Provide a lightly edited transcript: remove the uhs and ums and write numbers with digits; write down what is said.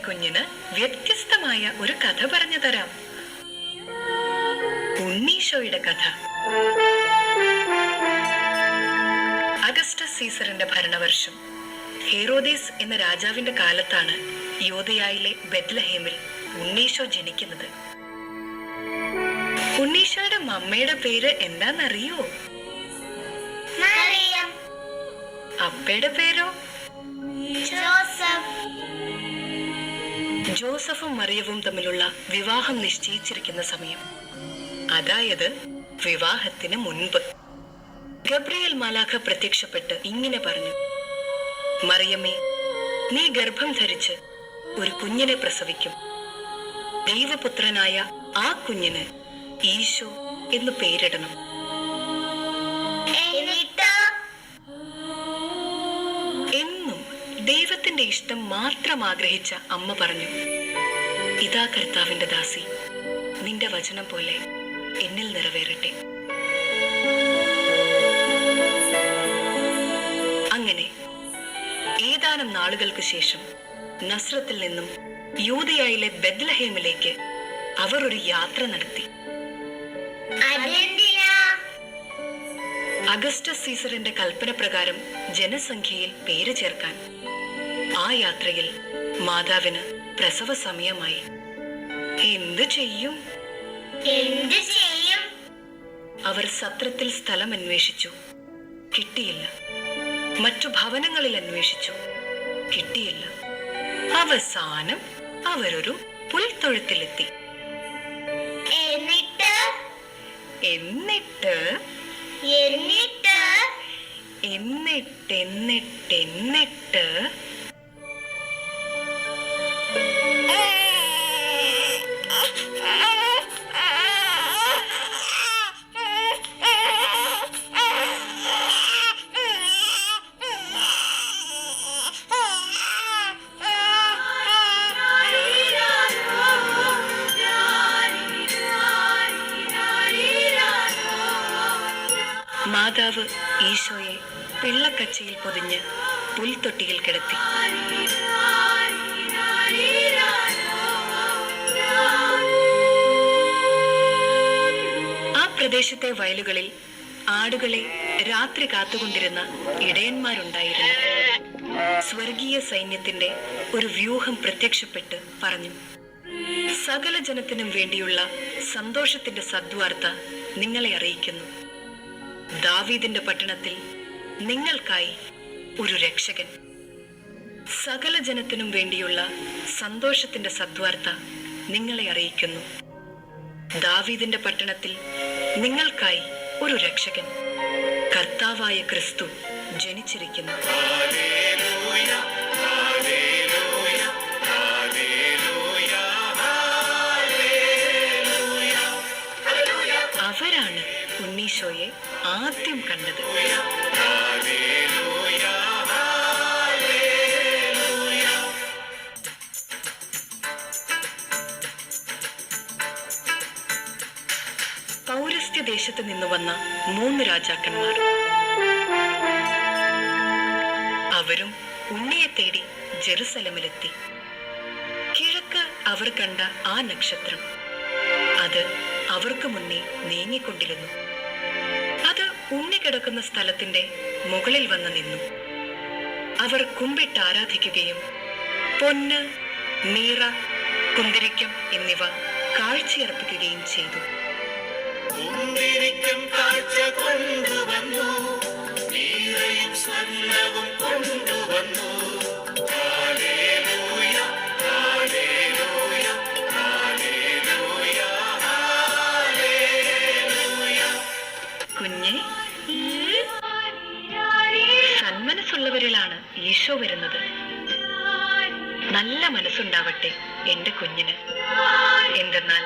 കുഞ്ഞിന് വ്യത്യസ്തമായ ഒരു കഥ പറഞ്ഞു തരാം. ഉണ്ണീശോയുടെ കഥ. അഗസ്റ്റസ് സീസറിന്റെ ഭരണവർഷം ഹെറോദേസ് എന്ന രാജാവിന്റെ കാലത്താണ് യൂദയായിലെ ബെത്ലഹേമിൽ ഉണ്ണീശോ ജനിക്കുന്നത്. ഉണ്ണീശോയുടെ മമ്മയുടെ പേര് എന്താന്നറിയോ? അപ്പയുടെ പേരോ? ജോസഫും മറിയവും തമ്മിലുള്ള വിവാഹം നിശ്ചയിച്ചിരിക്കുന്ന സമയം, അതായത് വിവാഹത്തിന് മുൻപ്, ഗബ്രിയേൽ മാലാഖ പ്രത്യക്ഷപ്പെട്ട് ഇങ്ങനെ പറഞ്ഞു: മറിയമ്മേ, നീ ഗർഭം ധരിച്ച് ഒരു കുഞ്ഞിനെ പ്രസവിക്കും. ദൈവപുത്രനായ ആ കുഞ്ഞിന് ഈശോ എന്ന് പേരിടണം. എന്നും ദൈവത്തിന്റെ ഇഷ്ടം മാത്രം ആഗ്രഹിച്ച അമ്മ പറഞ്ഞു: ഇതാ കർത്താവിന്റെ ദാസി, നിന്റെ വചനം പോലെ എന്നിൽ നിറവേറട്ടെ. അങ്ങനെ ഏതാനും നാളുകൾക്ക് ശേഷം നസ്രത്തിൽ നിന്നും യൂദയായിലെ ബെത്ലഹേമിലേക്ക് അവർ ഒരു യാത്ര നടത്തി. അഗസ്റ്റസ് സീസറിന്റെ കൽപ്പന പ്രകാരം ജനസംഖ്യയിൽ പേര് ചേർക്കാൻ. ആ യാത്രയിൽ മാതാവിന് പ്രസവ സമയമായി. എന്തു ചെയ്യും? അവർ സത്രത്തിൽ സ്ഥലം അന്വേഷിച്ചു, കിട്ടിയില്ല. മറ്റു ഭവനങ്ങളിൽ അന്വേഷിച്ചു, കിട്ടിയില്ല. അവസാനം അവരൊരു പുൽത്തൊഴുത്തിലെത്തി. എന്നിട്ട് മാതാവ് ഈശോയെ പിള്ളക്കച്ചയിൽ പൊതിഞ്ഞ് പുൽത്തൊട്ടിയിൽ കിടത്തി. ആ പ്രദേശത്തെ വയലുകളിൽ ആടുകളെ രാത്രി കാത്തുകൊണ്ടിരുന്ന ഇടയന്മാരുണ്ടായിരുന്നു. സ്വർഗീയ സൈന്യത്തിന്റെ ഒരു വ്യൂഹം പ്രത്യക്ഷപ്പെട്ട് പറഞ്ഞു: സകല ജനത്തിനും വേണ്ടിയുള്ള സന്തോഷത്തിന്റെ സദ്വാർത്ത നിങ്ങളെ അറിയിക്കുന്നു. ദാവീദിന്റെ പട്ടണത്തിൽ നിങ്ങൾക്കായി ഒരു രക്ഷകൻ. സകല ജനത്തിനും വേണ്ടിയുള്ള സന്തോഷത്തിന്റെ സദ്വാർത്ത നിങ്ങളെ അറിയിക്കുന്നു. ദാവീദിന്റെ പട്ടണത്തിൽ നിങ്ങൾക്കായി ഒരു രക്ഷകൻ, കർത്താവായ ക്രിസ്തു ജനിച്ചിരിക്കുന്നു. അവരാണ് ഉണ്ണീശോയെ ആദ്യം കണ്ടത്. പൗരസ്ത്യ ദേശത്ത് നിന്ന് വന്ന 3 രാജാക്കന്മാർ. അവരും ഉണ്ണിയെ തേടി ജെറുസലമിലെത്തി. കിഴക്ക് അവർ കണ്ട ആ നക്ഷത്രം, അത് അവർക്ക് മുന്നേ നീങ്ങിക്കൊണ്ടിരുന്നു. അത് ഉണ്ണി കിടക്കുന്ന സ്ഥലത്തിന്റെ മുകളിൽ വന്ന് നിന്നു. അവർ കുമ്പിട്ട് ആരാധിക്കുകയും പൊന്ന്, മീറ, കുന്തിരിക്കം എന്നിവ കാഴ്ചയർപ്പിക്കുകയും ചെയ്തു. കുഞ്ഞെ, സന്മനസ്സുള്ളവരിലാണ് ഈശോ വരുന്നത്. നല്ല മനസ്സുണ്ടാവട്ടെ എന്റെ കുഞ്ഞിന്. എന്തെന്നാൽ